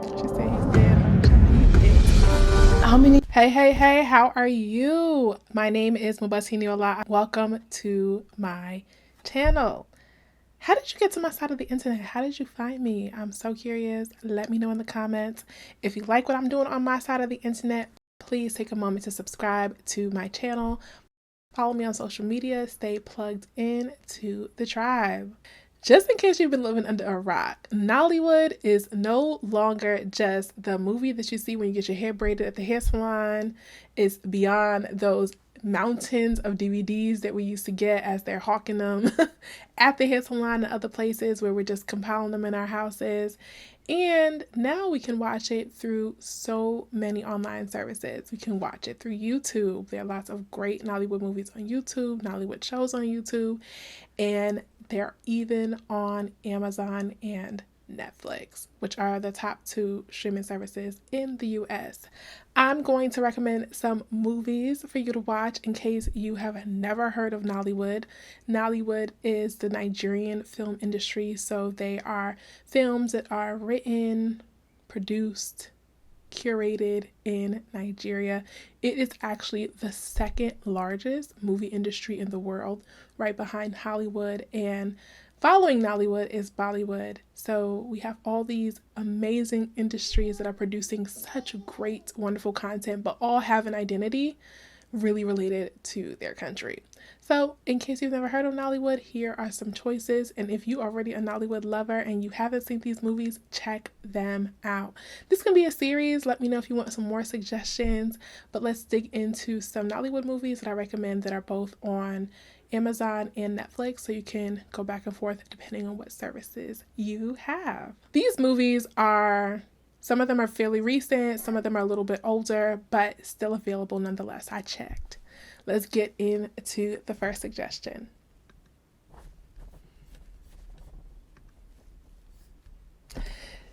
She said he's dead, honey. He's dead. How many? Hey, how are you? My name is Mubasiniola. Welcome to my channel. How did you get to my side of the internet? How did you find me? I'm so curious. Let me know in the comments. If you like what I'm doing on my side of the internet, please take a moment to subscribe to my channel. Follow me on social media. Stay plugged in to the tribe. Just in case you've been living under a rock, Nollywood is no longer just the movie that you see when you get your hair braided at the hair salon. It's beyond those mountains of DVDs that we used to get as they're hawking them at the hair salon and other places where we're just compiling them in our houses. And now we can watch it through so many online services. We can watch it through YouTube. There are lots of great Nollywood movies on YouTube, Nollywood shows on YouTube, and they're even on Amazon and Netflix, which are the top two streaming services in the US. I'm going to recommend some movies for you to watch in case you have never heard of Nollywood. Nollywood is the Nigerian film industry, so they are films that are written, produced, curated in Nigeria. It is actually the second largest movie industry in the world, right behind Hollywood, and following Nollywood is Bollywood. So we have all these amazing industries that are producing such great, wonderful content, but all have an identity really related to their country. So, in case you've never heard of Nollywood, here are some choices. And if you're already a Nollywood lover and you haven't seen these movies, check them out. This can be a series. Let me know if you want some more suggestions. But let's dig into some Nollywood movies that I recommend that are both on Amazon and Netflix, so you can go back and forth depending on what services you have. These movies are, some of them are fairly recent, some of them are a little bit older, but still available nonetheless. I checked. Let's get into the first suggestion.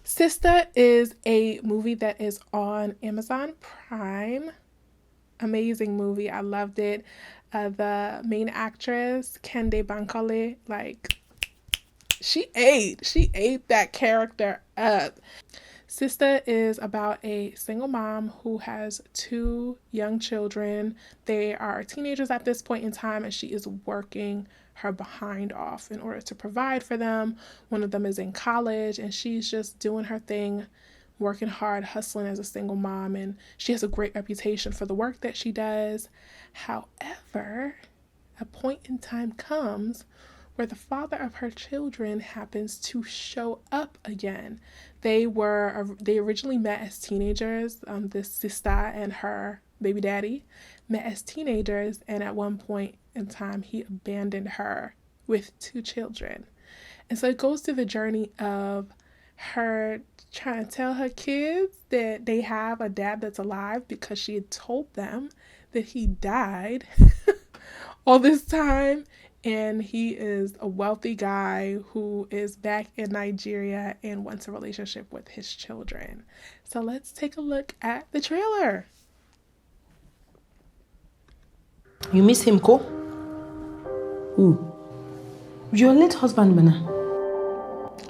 Sister is a movie that is on Amazon Prime. Amazing movie. I loved it. The main actress, Kende Bankole, like, she ate that character up. Sister is about a single mom who has two young children. They are teenagers at this point in time, and she is working her behind off in order to provide for them. One of them is in college, and she's just doing her thing, working hard, hustling as a single mom, and she has a great reputation for the work that she does. However, a point in time comes where the father of her children happens to show up again. They originally met as teenagers. This sister and her baby daddy met as teenagers, and at one point in time, he abandoned her with two children. And so it goes through the journey of her trying to tell her kids that they have a dad that's alive because she had told them that he died all this time, and he is a wealthy guy who is back in Nigeria and wants a relationship with his children. So let's take a look at the trailer. You miss him, Ko? Who? Your late husband, Mana.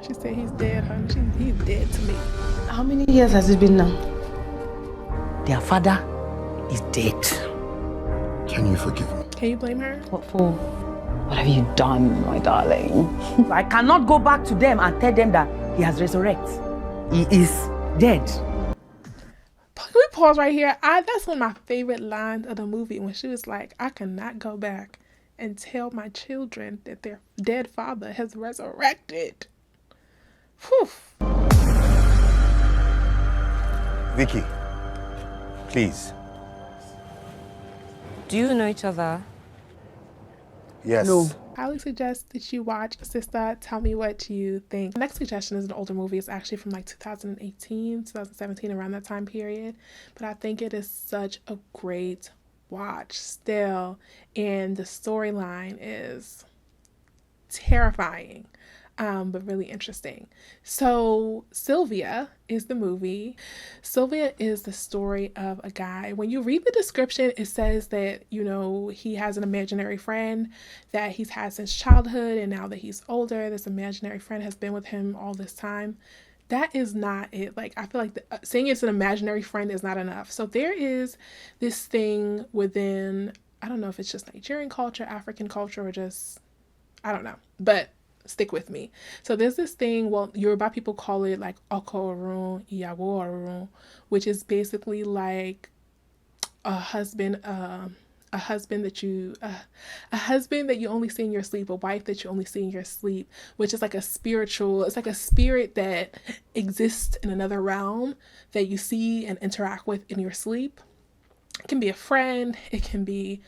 She said he's dead, honey. He's dead to me. How many years has it been now? Their father is dead. Can you forgive me? Can you blame her? What for? What have you done, my darling? I cannot go back to them and tell them that he has resurrected. He is dead. Can we pause right here? That's one of my favorite lines of the movie, when she was like, I cannot go back and tell my children that their dead father has resurrected. Whew. Vicky, please. Do you know each other? Yes. No. I highly suggest that you watch Sister. Tell me what you think. The next suggestion is an older movie. It's actually from like 2018, 2017, around that time period. But I think it is such a great watch still. And the storyline is terrifying, but really interesting. So Sylvia is the movie. Sylvia is the story of a guy. When you read the description, it says that, you know, he has an imaginary friend that he's had since childhood, and now that he's older, this imaginary friend has been with him all this time. that is not it. Like, I feel like saying it's an imaginary friend is not enough. So there is this thing within, I don't know if it's just Nigerian culture, African culture, or just, I don't know, but stick with me. So there's this thing, well, Yoruba people call it like Oko Orun, Iyawo Orun, which is basically like a husband that you only see in your sleep, a wife that you only see in your sleep, which is like it's like a spirit that exists in another realm that you see and interact with in your sleep. It can be a friend, it can be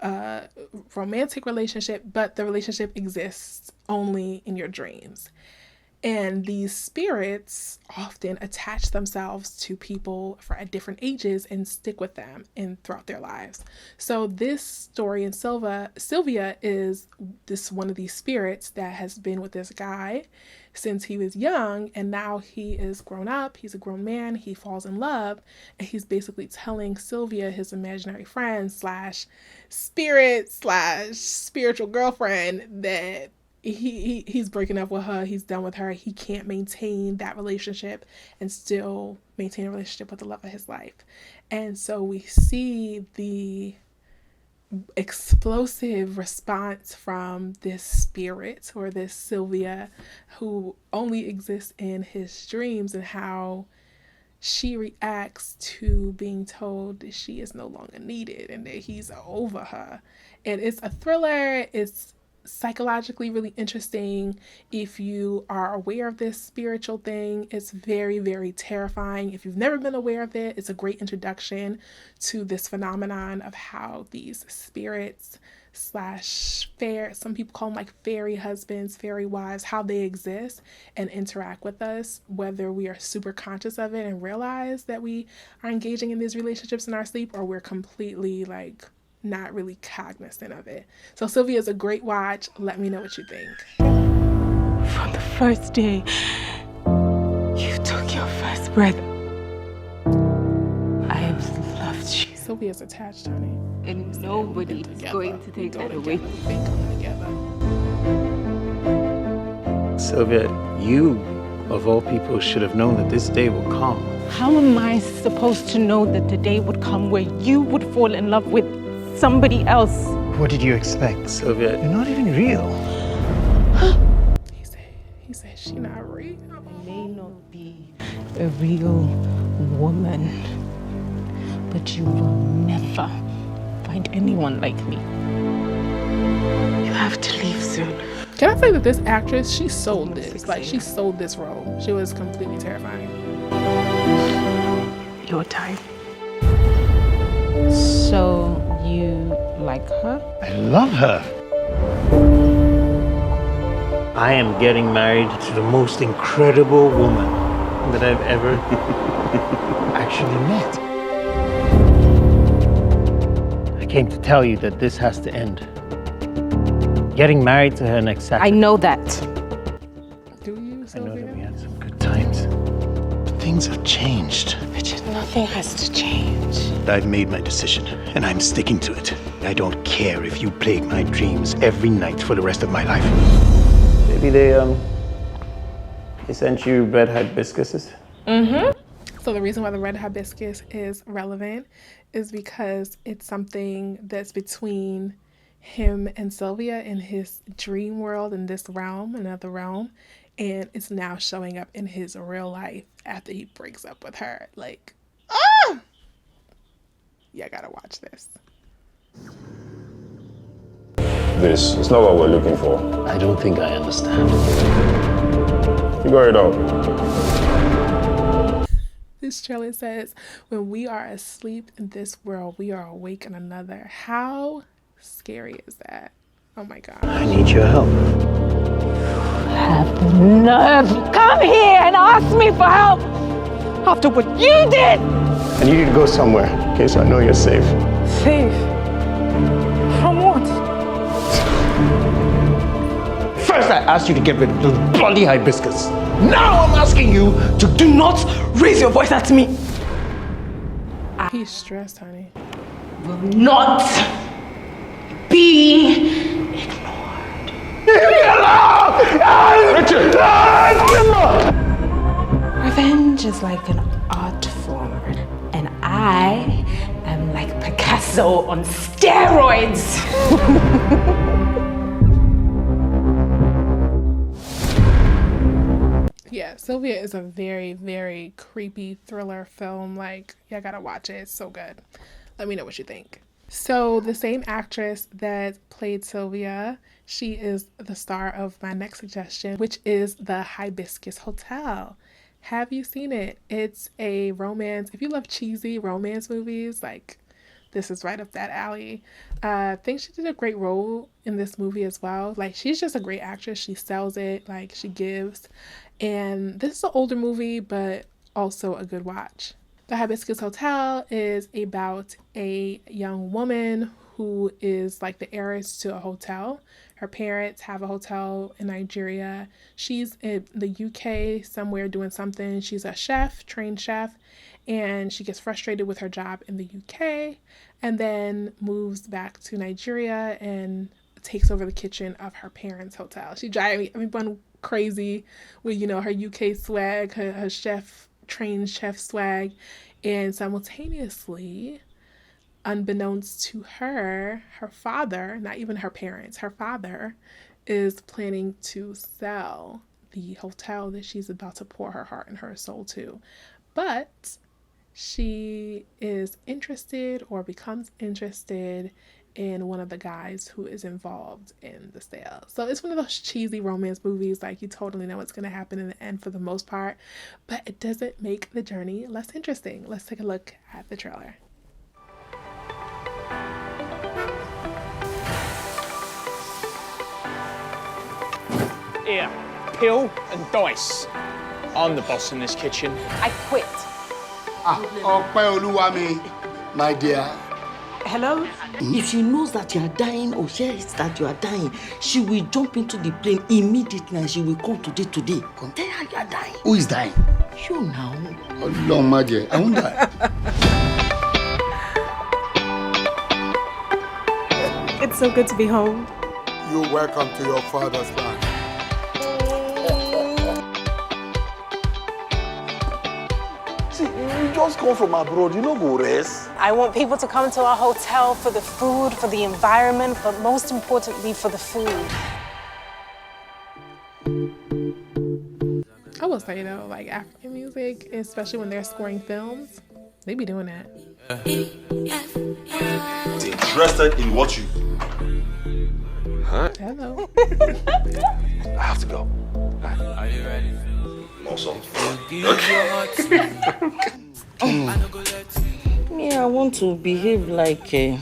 a romantic relationship, but the relationship exists only in your dreams. And these spirits often attach themselves to people at different ages and stick with them throughout their lives. So this story in Sylvia is this one of these spirits that has been with this guy since he was young, and now he is grown up, he's a grown man, he falls in love, and he's basically telling Sylvia, his imaginary friend slash spirit slash spiritual girlfriend, that he's breaking up with her, he's done with her, he can't maintain that relationship and still maintain a relationship with the love of his life. And so we see the explosive response from this spirit, or this Sylvia, who only exists in his dreams, and how she reacts to being told that she is no longer needed and that he's over her. And it's a thriller. It's psychologically really interesting. If you are aware of this spiritual thing, it's very, very terrifying. If you've never been aware of it, it's a great introduction to this phenomenon of how these spirits slash some people call them like fairy husbands, fairy wives, how they exist and interact with us, whether we are super conscious of it and realize that we are engaging in these relationships in our sleep, or we're completely like not really cognizant of it. So Sylvia is a great watch. Let me know what you think. From the first day you took your first breath, I have loved you. Sylvia's attached, honey. And nobody is going to take that away. We've been coming together. Sylvia, you, of all people, should have known that this day will come. How am I supposed to know that the day would come where you would fall in love with somebody else? What did you expect, Sylvia? You're not even real. He said she not real. I may not be a real woman, but you will never find anyone like me. You have to leave soon. Can I say that this actress, she sold this. Like, she sold this role. She was completely terrifying. Your time. So you like her? I love her. I am getting married to the most incredible woman that I've ever actually met. I came to tell you that this has to end. Getting married to her next Saturday. I know that. Do you, I know Sylvia? that we had some good times. But things have changed. Richard, nothing has to change. I've made my decision, and I'm sticking to it. I don't care if you plague my dreams every night for the rest of my life. Maybe they sent you red hibiscuses? Mm-hmm. So the reason why the red hibiscus is relevant is because it's something that's between him and Sylvia in his dream world, in this realm, another realm, and it's now showing up in his real life after he breaks up with her. Like, yeah, I gotta watch this. This is not what we're looking for. I don't think I understand. Figure it out. This trailer says, when we are asleep in this world, we are awake in another. How scary is that? Oh my God. I need your help. Have the nerve to come here and ask me for help after what you did. I need you to go somewhere, okay, so I know you're safe. Safe? From what? First, I asked you to get rid of those bloody hibiscus. Now I'm asking you to do not raise your voice at me. He's stressed, honey. Will not be ignored. Leave me alone! Richard! Revenge is like an art form, and I am like Picasso on steroids. Yeah, Sylvia is a very, very creepy thriller film. Like, y'all gotta watch it. It's so good. Let me know what you think. So, the same actress that played Sylvia, she is the star of my next suggestion, which is The Hibiscus Hotel. Have you seen it? It's a romance. If you love cheesy romance movies, like, this is right up that alley. I think she did a great role in this movie as well. Like, she's just a great actress. She sells it, like, she gives. And this is an older movie, but also a good watch. The Hibiscus Hotel is about a young woman who is like the heiress to a hotel. Her parents have a hotel in Nigeria. She's in the UK somewhere doing something. She's a chef, trained chef, and she gets frustrated with her job in the UK and then moves back to Nigeria and takes over the kitchen of her parents' hotel. She drives everyone crazy with, you know, her UK swag, her chef, trained chef swag, and simultaneously, unbeknownst to her, her father, not even her parents, her father is planning to sell the hotel that she's about to pour her heart and her soul to. But she is interested or becomes interested in one of the guys who is involved in the sale. So it's one of those cheesy romance movies, like you totally know what's going to happen in the end for the most part, but it doesn't make the journey less interesting. Let's take a look at the trailer. Here, pill and dice. I'm the boss in this kitchen. I quit. My dear. Hello? If she knows that you are dying or hears that you are dying, she will jump into the plane immediately and she will call today. Come tell her you are dying. Who is dying? You now. Oh, long, my dear. I won't die. It's so good to be home. You're welcome to your father's land. See, you just come from abroad, you know go rest. I want people to come to our hotel for the food, for the environment, but most importantly, for the food. I will say though, like African music, especially when they're scoring films, they be doing that. Interested in what you... Huh? Hello. I have to go. Are you ready? Awesome. Me, I want to behave like a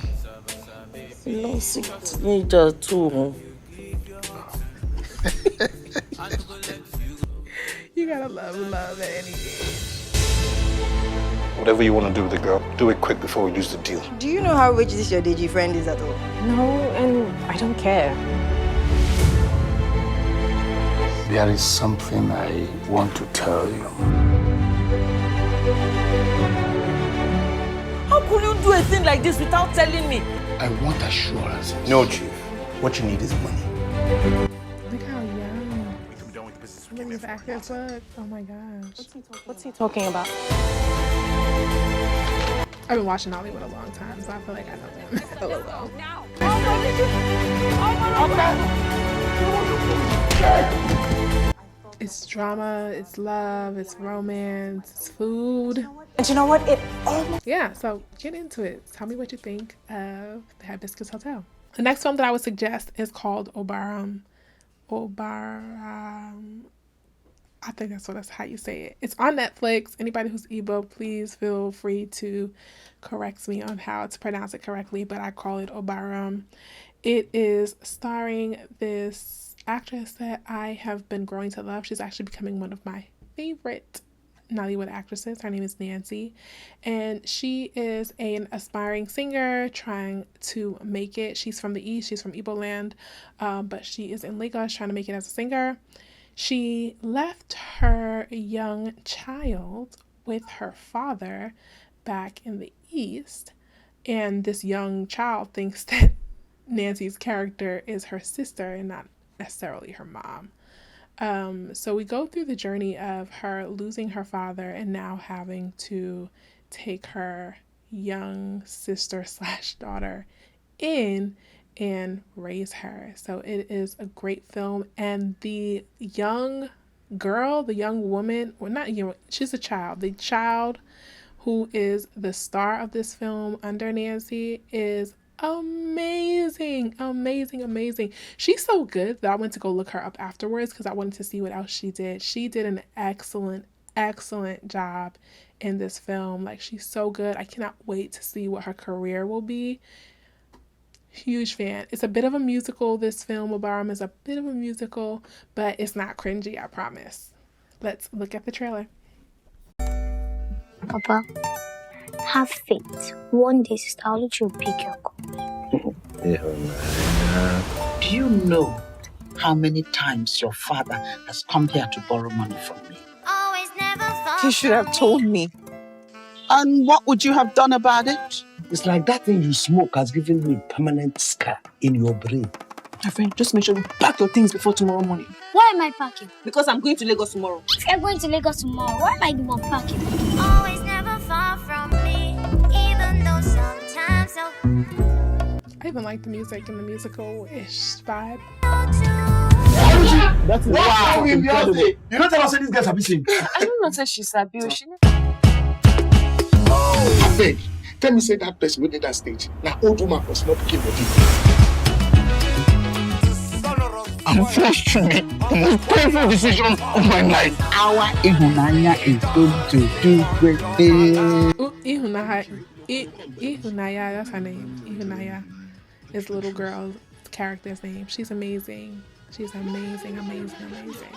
lost teenager too. You gotta love at any age. Whatever you want to do with the girl, do it quick before we lose the deal. Do you know how rich this your Deji friend is at all? No, and I don't care. There is something I want to tell you. How could you do a thing like this without telling me? I want assurance. No, Chief. What you need is money. Look how young. Some of these actors look. Oh my gosh. What's he talking about? I've been watching Nollywood a long time, so I feel like I know them a little well. It's drama, it's love, it's romance, it's food. And you know what? Yeah, so get into it. Tell me what you think of the Hibiscus Hotel. The next film that I would suggest is called Obaram. I think that's how you say it. It's on Netflix. Anybody who's ebook, please feel free to correct me on how to pronounce it correctly, but I call it Obaram. It is starring this actress that I have been growing to love. She's actually becoming one of my favorite Nollywood actresses. Her name is Nancy, and she is an aspiring singer trying to make it. She's from the East. She's from Igbo land, but she is in Lagos trying to make it as a singer. She left her young child with her father back in the East, and this young child thinks that Nancy's character is her sister and not necessarily her mom. So we go through the journey of her losing her father and now having to take her young sister slash daughter in and raise her. So it is a great film. And the young girl, the young woman, well, not young, she's a child. The child who is the star of this film under Nancy is amazing, amazing, amazing. She's so good that I went to go look her up afterwards because I wanted to see what else she did. She did an excellent, excellent job in this film. Like, she's so good. I cannot wait to see what her career will be. Huge fan. It's a bit of a musical. This film, Obaram, is a bit of a musical, but it's not cringy, I promise. Let's look at the trailer. Papa, have faith. One day Sister Oluchi will pick your call. Do you know how many times your father has come here to borrow money from me? He should have told me. And what would you have done about it? It's like that thing you smoke has given me a permanent scar in your brain. My friend, just make sure you pack your things before tomorrow morning. Why am I packing? Because I'm going to Lagos tomorrow. If you're going to Lagos tomorrow, why am I the one packing? Always never far from me, even though sometimes I even like the music and the musical-ish vibe. That's wow, Beyonce. You don't tell us these guys are missing. I don't know if she's a beauty. I beg, tell me say that person who did that stage. Now old woman was not picking body. Unfortunately, the most painful decision of my life. Our Ihunanya is going to do great things. Ooh, Ihunaya, that's her name. Ihunaya is the little girl's character's name. She's amazing. She's amazing, amazing, amazing.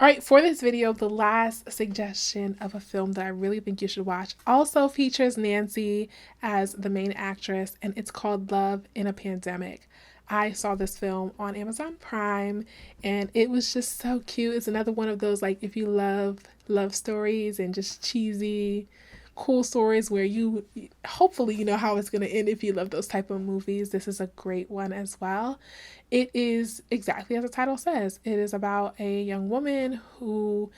All right, for this video, the last suggestion of a film that I really think you should watch also features Nancy as the main actress, and it's called Love in a Pandemic. I saw this film on Amazon Prime, and it was just so cute. It's another one of those, like, if you love love stories and just cheesy, cool stories where you hopefully you know how it's going to end if you love those type of movies. This is a great one as well. It is exactly as the title says. It is about a young woman who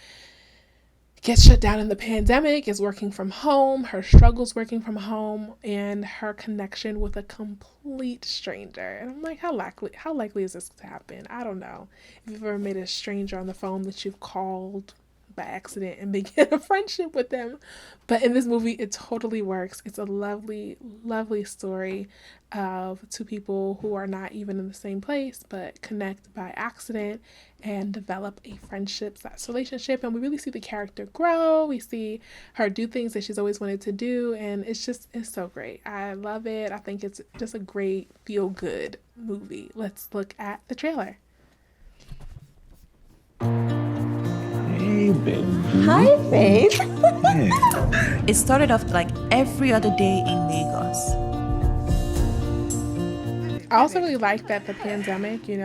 gets shut down in the pandemic, is working from home, her struggles working from home, and her connection with a complete stranger. And I'm like, how likely is this to happen? I don't know. If you've ever made a stranger on the phone that you've called by accident and begin a friendship with them. But in this movie, it totally works. It's a lovely, lovely story of two people who are not even in the same place, but connect by accident and develop a friendship/relationship. And we really see the character grow. We see her do things that she's always wanted to do. And it's so great. I love it. I think it's just a great feel-good movie. Let's look at the trailer. Hey, baby. Hi, babe. Hey. It started off like every other day in Lagos. I also really like that the pandemic, it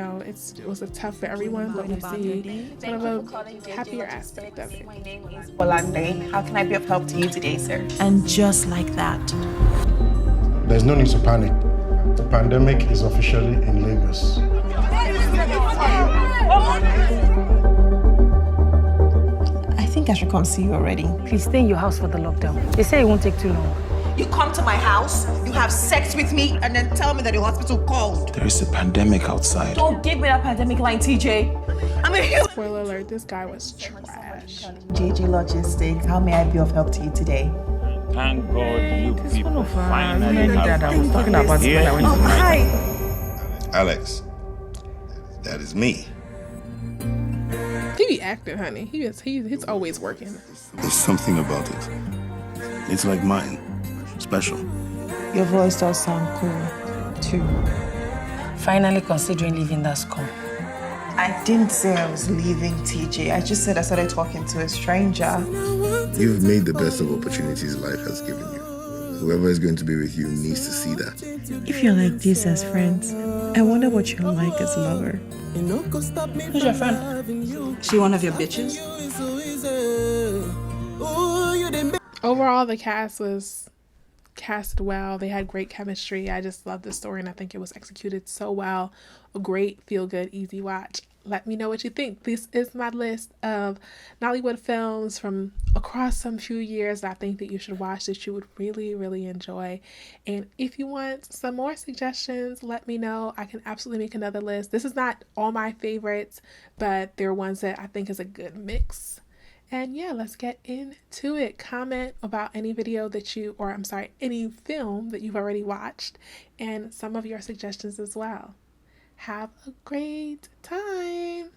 was tough for everyone, but we see sort of a happier aspect of it. My name is Bolande. How can I be of help to you today, sir? And just like that. There's no need to panic. The pandemic is officially in Lagos. I think I should come see you already. Please stay in your house for the lockdown. They say it won't take too long. You come to my house, you have sex with me, and then tell me that the hospital called. There is a pandemic outside. Don't give me that pandemic line, TJ. I'm a huge... Spoiler alert, this guy was trash. JJ Logistics, how may I be of help to you today? Thank God you people finally Dad, I was talking about here. when I went to the Hi. Alex, that is me. He be acting, honey. He's always working. There's something about it. It's like mine. Special. Your voice does sound cool, too. Finally considering leaving that school. I didn't say I was leaving, TJ. I just said I started talking to a stranger. You've made the best of opportunities life has given you. Whoever is going to be with you needs to see that. If you're like this as friends, I wonder what you're like as a lover. Who's your friend? She one of your bitches? Overall, the cast was cast well. They had great chemistry. I just love the story, and I think it was executed so well. A great feel-good, easy watch. Let me know what you think. This is my list of Nollywood films from across some few years that I think that you should watch, that you would really, really enjoy. And if you want some more suggestions, let me know. I can absolutely make another list. This is not all my favorites, but they're ones that I think is a good mix. And yeah, let's get into it. Comment about any video that any film that you've already watched, and some of your suggestions as well. Have a great time.